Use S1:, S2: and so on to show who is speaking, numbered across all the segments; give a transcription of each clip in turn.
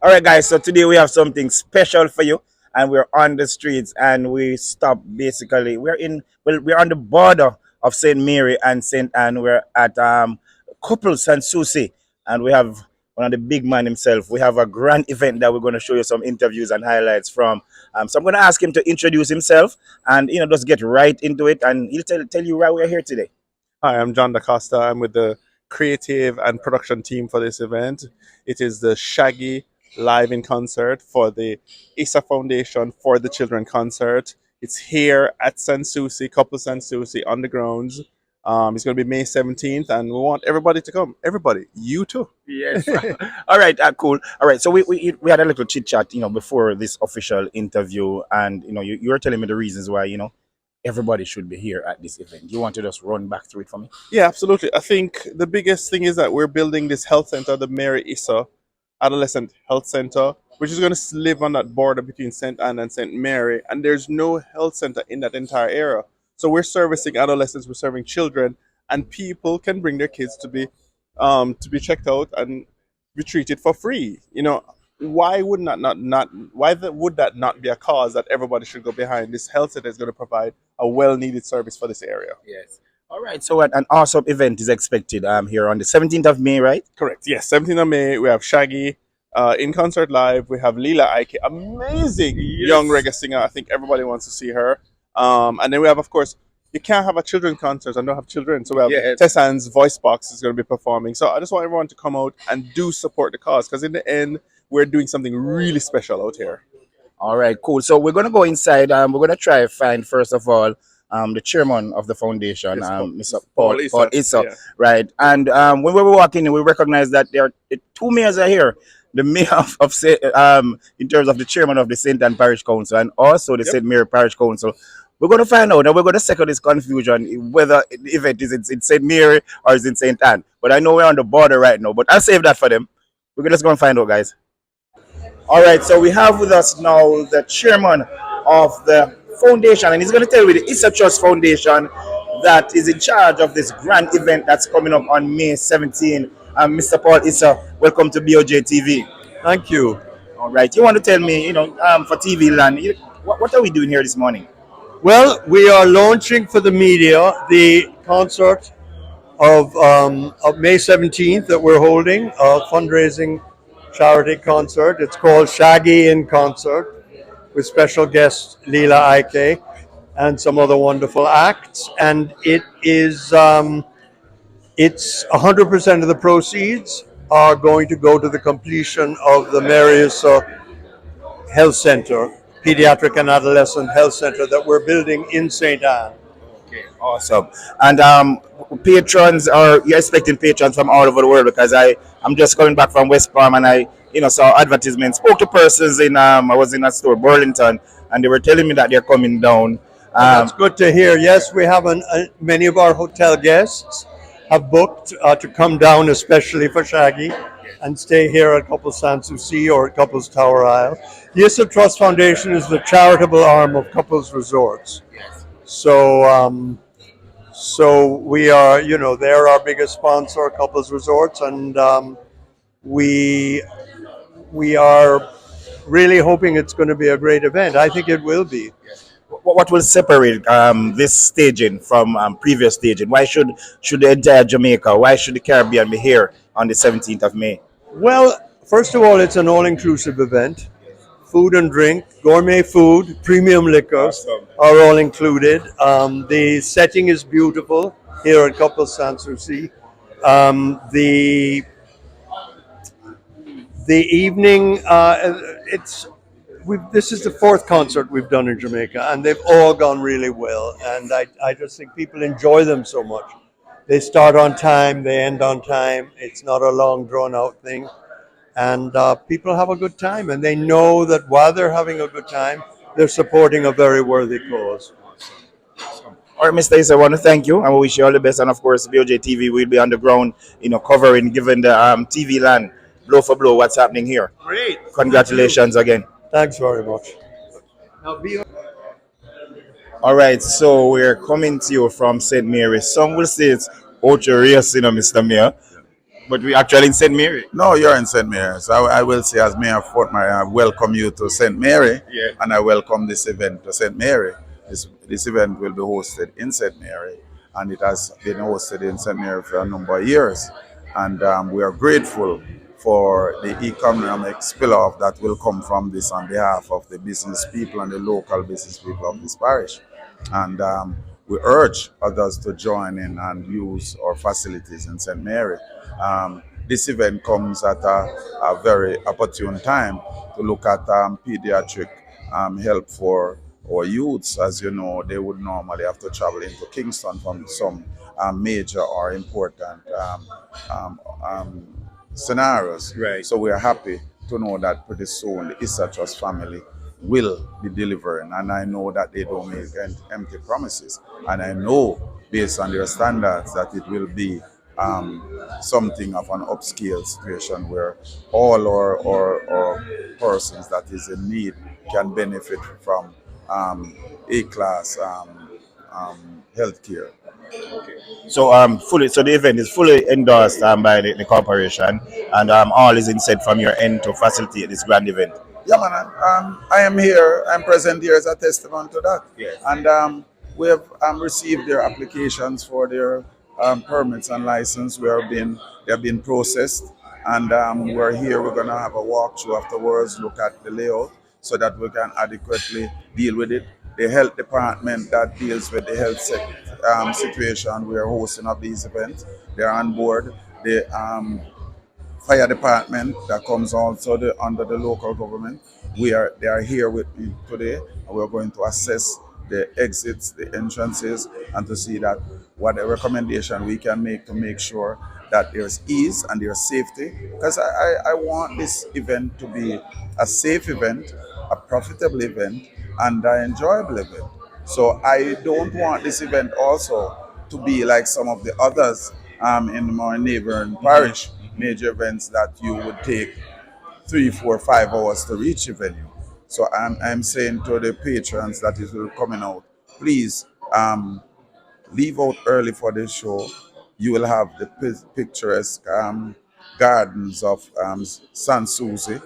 S1: All right, guys. So today we have something special for you, and we're on the streets, and we stop. Basically, we're on the border of Saint Mary and Saint Anne. We're at Couples and Souci, and we have one of the big man himself. We have a grand event that we're going to show you some interviews and highlights from. So I'm going to ask him to introduce himself, and just get right into it, and he'll tell you why we're here today.
S2: Hi, I'm John DaCosta. I'm with the creative and production team for this event. It is the Shaggy live in concert for the Issa Foundation for the Children concert. It's here at Souci, Couple Souci on the grounds. It's going to be May 17th, and we want everybody to come. Everybody, you too.
S1: Yes. All right. Cool. All right. So we had a little chit chat, before this official interview, and you were telling me the reasons why everybody should be here at this event. You want to just run back through it for me?
S2: Yeah, absolutely. I think the biggest thing is that we're building this health center, the Mary Issa Adolescent Health Center, which is going to live on that border between St. Anne and St. Mary. And there's no health center in that entire area. So we're servicing adolescents, we're serving children, and people can bring their kids to be checked out and be treated for free. Why would would that not be a cause that everybody should go behind? This health center is going to provide a well needed service for this area.
S1: Yes. All right. So an awesome event is expected here on the 17th of May, right?
S2: Correct. Yes, 17th of May, we have Shaggy in concert live. We have Leela Ike, amazing young reggae singer. I think everybody wants to see her. And then we have, of course, you can't have a children's concert and don't have children. So we have
S1: Yes.
S2: Tessan's voice box is going to be performing. So I just want everyone to come out and do support the cause because in the end, we're doing something really special out here.
S1: All right. Cool. So we're gonna go inside. We're gonna try to find first of all the chairman of the foundation,
S2: Yes,
S1: Mr.
S2: Paul Issa.
S1: Paul Issa,
S2: Yeah.
S1: right? And when we were walking in, we recognized that there are two mayors are here. The mayor in terms of the chairman of the St. Anne Parish Council and also the
S2: Yep.
S1: St. Mary Parish Council. We're going to find out and we're going to settle this confusion whether the event is in St. Mary or is in St. Anne. But I know we're on the border right now, but I'll save that for them. We're just going to find out, guys. All right, so we have with us now the chairman of the foundation, and he's going to tell you the Issa Trust Foundation that is in charge of this grand event that's coming up on May 17. Mr. Paul Issa, welcome to BOJ TV.
S3: Thank you.
S1: All right, you want to tell me, for TV land, what are we doing here this morning?
S3: Well, we are launching for the media the concert of May 17th that we're holding, a fundraising charity concert. It's called Shaggy in Concert with special guest Leela Ike and some other wonderful acts. And it's 100% of the proceeds are going to go to the completion of the Marius Health Center, Pediatric and Adolescent Health Center that we're building in St. Anne.
S1: Okay, awesome. And patrons, are you expecting patrons from all over the world? Because I'm just coming back from West Palm and I saw advertisements. Spoke to persons in I was in a store Burlington and they were telling me that they're coming down.
S3: That's good to hear. Yes, we have many of our hotel guests have booked to come down, especially for Shaggy, and stay here at Couples Souci or at Couples Tower Isle. The Issa Trust Foundation is the charitable arm of Couples Resorts. So we are, they're our biggest sponsor, Couples Resorts, and we are really hoping it's going to be a great event. I think it will be.
S1: What will separate this staging from previous staging? Why should the entire Jamaica, why should the Caribbean be here on the 17th of May?
S3: Well, first of all, it's an all-inclusive event. Food and drink, gourmet food, premium liquors are all included. The setting is beautiful here at Couple Souci. The evening, this is the fourth concert we've done in Jamaica, and they've all gone really well. And I just think people enjoy them so much. They start on time, they end on time. It's not a long, drawn-out thing. And people have a good time, and they know that while they're having a good time, they're supporting a very worthy cause.
S1: All right, Mr. Issa, I want to thank you and we wish you all the best. And of course, BOJ TV will be on the ground, covering, giving the TV land blow for blow what's happening here.
S3: Great.
S1: Congratulations again.
S3: Thanks very much.
S1: All right, so we're coming to you from St. Mary's. Some will say it's ultra race, Mr. Mayor. But we actually in St. Mary.
S4: No, you're in St. Mary's. I will say, as Mayor of Fort Mary, I welcome you to St. Mary,
S1: Yeah.
S4: and I welcome this event to St. Mary. This event will be hosted in St. Mary, and it has been hosted in St. Mary for a number of years. And we are grateful for the economic spilloff that will come from this on behalf of the business people and the local business people of this parish. And we urge others to join in and use our facilities in St. Mary. This event comes at a very opportune time to look at pediatric help for our youths. As you know, they would normally have to travel into Kingston from some major or important scenarios.
S1: Right.
S4: So we are happy to know that pretty soon the Issa Trust family will be delivering. And I know that they don't make empty promises. And I know, based on their standards, that it will be something of an upscale situation where all our persons that is in need can benefit from A-class healthcare.
S1: So fully, so the event is fully endorsed by the corporation, and all is in said from your end to facilitate this grand event.
S4: Yeah, man. I am here. I'm present here as a testament to that.
S1: Yes.
S4: And we have received their applications for their permits and license. They have been processed, and we're here. We're gonna have a walkthrough afterwards, look at the layout, so that we can adequately deal with it. The health department that deals with the situation, we are hosting of these events. They're on board. The fire department that comes also under the local government. They are here with me today, and we're going to assess the exits, the entrances, and to see that what a recommendation we can make to make sure that there's ease and there's safety. Because I want this event to be a safe event, a profitable event, and an enjoyable event. So I don't want this event also to be like some of the others in my neighboring parish, major events that you would take 3, 4, 5 hours to reach a venue. So I'm saying to the patrons that is coming out, please leave out early for the show. You will have the picturesque gardens of Souci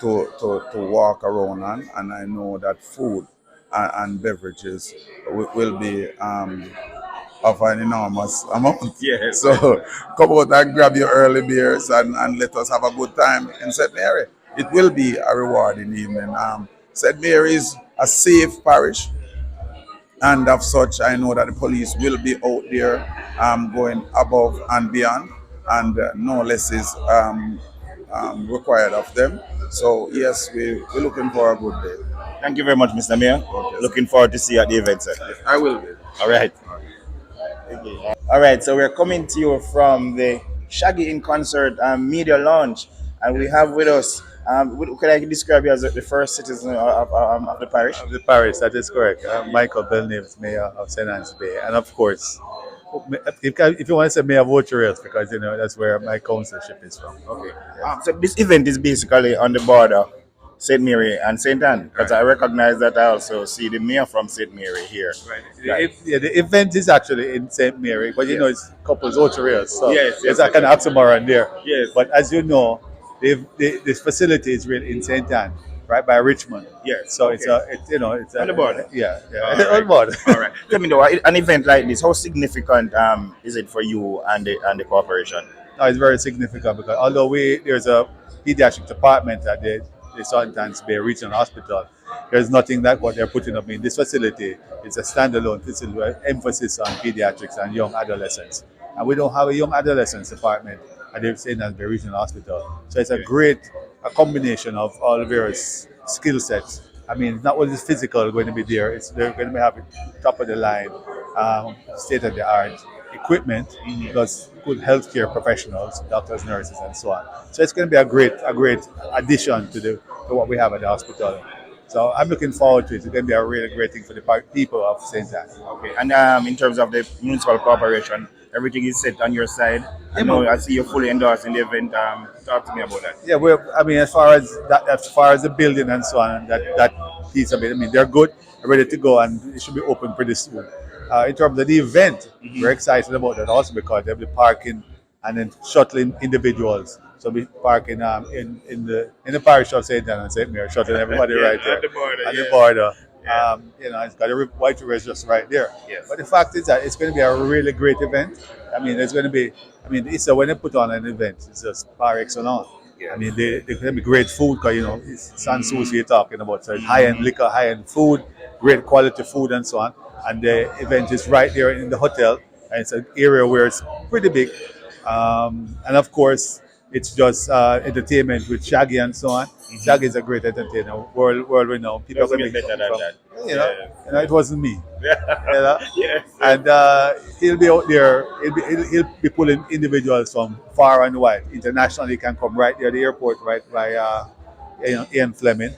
S4: to walk around on, and I know that food and beverages will be of an enormous amount.
S1: Yes.
S4: So come out and grab your early beers and let us have a good time in St. Mary. It will be a rewarding evening. St. Mary is a safe parish, and of such, I know that the police will be out there going above and beyond, and no less is required of them. So, yes, we're looking for a good day.
S1: Thank you very much, Mr. Mayor.
S4: Okay.
S1: Looking forward to see you at the event, sir.
S4: I will be.
S1: All right. All right. So we're coming to you from the Shaggy in Concert media launch, and we have with us. Could I describe you as the first citizen of the parish?
S5: Of the parish, that is correct. Michael Belknap, Mayor of St. Anne's Bay. And of course, if you want to say Mayor of Ocho because you know that's where my councilship is from.
S1: Okay. So this event is basically on the border, St. Mary and St. Anne, because I recognize that I also see the mayor from St. Mary here.
S5: Right. The event is actually in St. Mary, but you know it's couples Ocho so
S1: Yes,
S5: there's a kind of oxymoron there.
S1: Yes.
S5: But as you know, this facility is really in St. Anne, right by Richmond.
S1: Yes.
S5: So
S1: Okay.
S5: it's
S1: On the border.
S5: Yeah,
S1: All
S5: on
S1: right.
S5: the border.
S1: All right. Tell me though, an event like this, how significant is it for you and the corporation?
S5: No, it's very significant because although there's a pediatric department at the St. Anne's Bay Regional Hospital, there's nothing like what they're putting up in this facility. It's a standalone facility with emphasis on pediatrics and young adolescents. And we don't have a young adolescents department at the St. Anne's Bay Regional Hospital. So it's a combination of all various skill sets. I mean, it's not only physical going to be there, they're going to be having top of the line, state of the art equipment, plus good healthcare professionals, doctors, nurses, and so on. So it's going to be a great addition to what we have at the hospital. So I'm looking forward to it. It's going to be a really great thing for the people of St. Anne.
S1: Okay. And in terms of the municipal corporation, everything is set on your side. I see you fully endorsing the event. Talk to me about that.
S5: Yeah, as far as the building and so on, that piece of it, I mean, they're good, ready to go, and it should be open pretty soon. In terms of the event, we're excited about that also because they have the parking and then shuttling individuals. So we park in the parish of St. Anne and St. Mary, shuttling everybody
S1: Yeah,
S5: right there
S1: on the border.
S5: on the
S1: Yeah.
S5: border.
S1: Yeah.
S5: It's got a white river just right there.
S1: Yes.
S5: But the fact is that it's going to be a really great event. I mean, it's going to be. I mean, it's when they put on an event, it's just par excellence.
S1: Yeah.
S5: I mean, they can be great food because it's San Souci you're talking about. So it's high end liquor, high end food, great quality food, and so on. And the event is right there in the hotel, and it's an area where it's pretty big. And of course, it's just entertainment with Shaggy and so on. Shaggy is a great entertainer, world renowned. People are
S1: Doesn't
S5: going
S1: get
S5: to
S1: better
S5: come
S1: than
S5: from,
S1: that.
S5: you know,
S1: Yeah.
S5: it wasn't me. You know?
S1: Yes.
S5: And he'll be out there. He'll be pulling individuals from far and wide. Internationally, can come right there at the airport, right by Ian Fleming.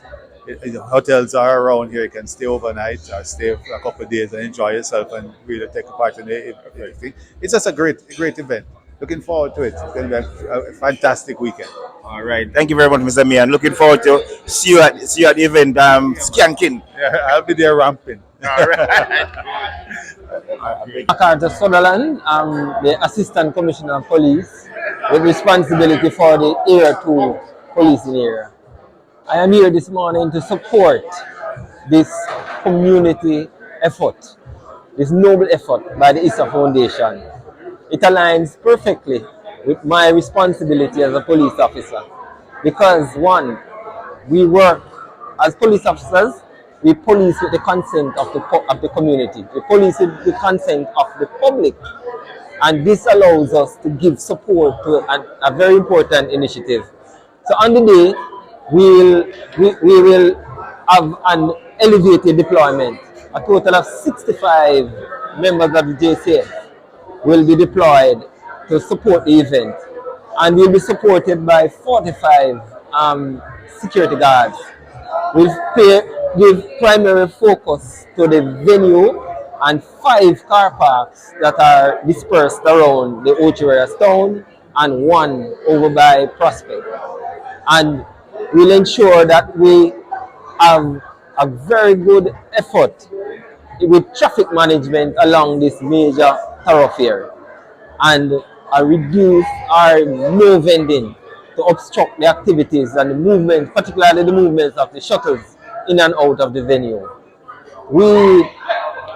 S5: Hotels are around here. You can stay overnight or stay for a couple of days and enjoy yourself and really take part in the thing. It's just a great event. Looking forward to it. It's going to be a fantastic weekend.
S1: All right. Thank you very much, Mr. Mian. Looking forward to see you at the event. Skanking.
S5: Yeah, I'll be there ramping.
S1: All right.
S6: Carter Sutherland, I'm the Assistant Commissioner of Police with responsibility for the Area 2 policing area. I am here this morning to support this community effort, this noble effort by the Issa Foundation. It aligns perfectly with my responsibility as a police officer because one, we work as police officers, we police with the consent of the community. We police with the consent of the public. And this allows us to give support to a very important initiative. So on the day, we will have an elevated deployment. A total of 65 members of the JCF will be deployed to support the event. And will be supported by 45 security guards. We'll give primary focus to the venue and 5 car parks that are dispersed around the Ochiwara Stone and one over by Prospect. And we'll ensure that we have a very good effort with traffic management along this major thoroughfare and reduce our no vending to obstruct the activities and the movement, particularly the movements of the shuttles in and out of the venue. We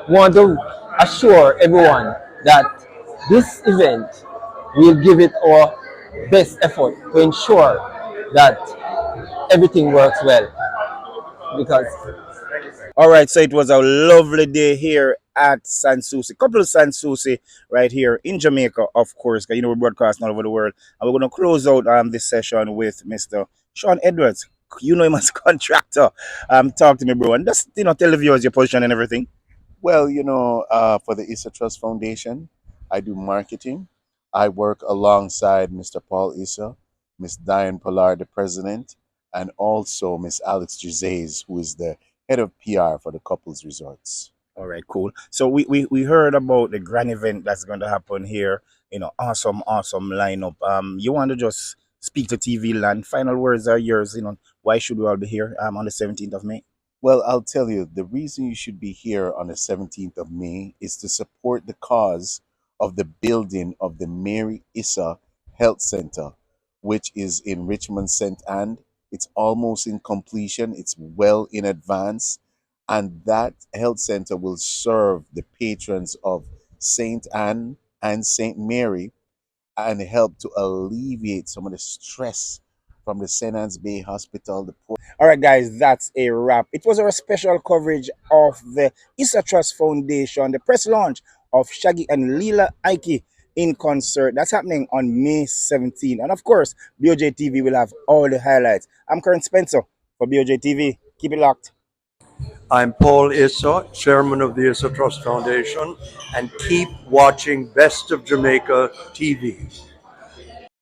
S6: want to assure everyone that this event will give it our best effort to ensure that everything works well because
S1: All right, so it was a lovely day here at San Souci, couple of San Souci right here in Jamaica, of course, because we're broadcasting all over the world. And we're going to close out this session with Mr. Sean Edwards. You know him as a contractor. Talk to me, bro, and just tell the viewers your position and everything.
S7: Well, for the Issa Trust Foundation, I do marketing. I work alongside Mr. Paul Issa, Miss Diane Pollard, the president, and also Miss Alex Gises, who is the head of PR for the couples resorts.
S1: All right, cool. So we heard about the grand event that's going to happen here. Awesome lineup. You want to just speak to TV land? Final words are yours. Why should we all be here on the 17th of May?
S7: Well, I'll tell you, the reason you should be here on the 17th of May is to support the cause of the building of the Mary Issa Health Center, which is in Richmond St. Anne. It's almost in completion, it's well in advance, and that health center will serve the patrons of St. Anne and St. Mary and help to alleviate some of the stress from the St. Anne's Bay Hospital, the
S1: All right, guys, that's a wrap. It was our special coverage of the Issa Trust Foundation, the press launch of Shaggy and Leela Ike in concert. That's happening on May 17th. And of course, BOJ TV will have all the highlights. I'm Karen Spencer for BOJ TV. Keep it locked.
S3: I'm Paul Issa, chairman of the Issa Trust Foundation, and keep watching Best of Jamaica TV.